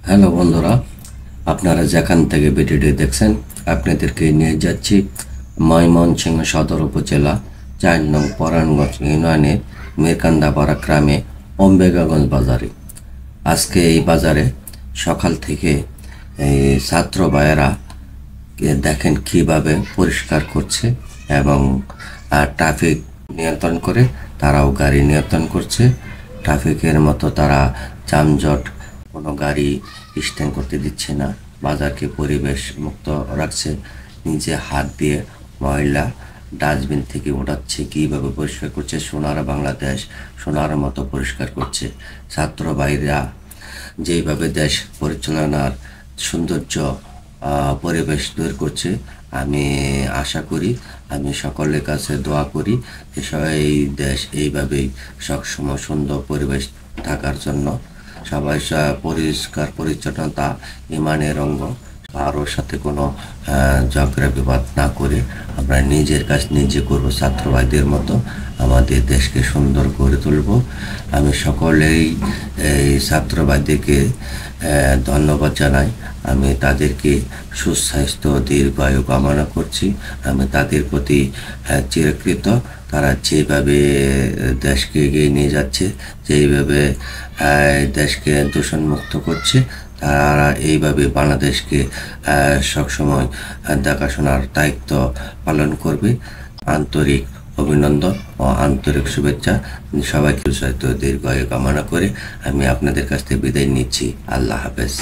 Hello বন্ধুরা, আপনারা যেখান থেকে ভিডিওটি দেখছেন আপনাদেরকে নিয়ে যাচ্ছি ময়মনসিংহ সদর উপজেলা ৪ নং পরাণগঞ্জ ইউনিয়নের মিরকান্দাপাড়া গ্রামে অম্বিকাগঞ্জ বাজারে। আজকে এই বাজারে সকাল থেকে এই ছাত্র ভাইয়েরা দেখেন কিভাবে পরিষ্কার করছে এবং ট্রাফিক নিয়ন্ত্রণ করে তারাও গাড়ি নিয়ন্ত্রণ করছে। ট্রাফিকের মতো তারা যানজট কোনো গাড়ি স্ট্যান্ড করতে দিচ্ছে না, বাজারকে পরিবেশ মুক্ত রাখছে। নিজে হাত দিয়ে ময়লা ডাস্টবিন থেকে ওঠাচ্ছে, কীভাবে পরিষ্কার করছে, সোনার বাংলাদেশ সোনার মতো পরিষ্কার করছে। ছাত্র ভাইরা যেইভাবে দেশ পরিচালনার সৌন্দর্য পরিবেশ তৈরি করছে, আমি আশা করি, আমি সকলের কাছে দোয়া করি যে এই দেশ এইভাবেই সবসময় সুন্দর পরিবেশ থাকার জন্য। সবাই পরিষ্কার পরিচ্ছন্নতা ইমানের অঙ্গ, কারোর সাথে কোনো ঝগড়া বিবাদ না করে আমরা নিজের কাজ নিজে করবো। ছাত্র ভাইদের মতো আমাদের দেশকে সুন্দর করে তুলব। আমি সকলেই এই ছাত্র ভাইদেরকে ধন্যবাদ জানাই। আমি তাদেরকে সুস্বাস্থ্য দীর্ঘায়ু কামনা করছি। আমি তাদের প্রতি চিরকৃত। তারা যেভাবে দেশকে এগিয়ে নিয়ে যাচ্ছে, যেইভাবে দেশকে দূষণমুক্ত করছে, তারা এইভাবে বাংলাদেশকে সবসময় দেখাশোনার দায়িত্ব পালন করবে। আন্তরিক অভিনন্দন ও আন্তরিক শুভেচ্ছা। সবাইকে সুস্বাস্থ্য দীর্ঘায়ু কামনা করে আমি আপনাদের কাছ থেকে বিদায় নিচ্ছি। আল্লাহ হাফেজ।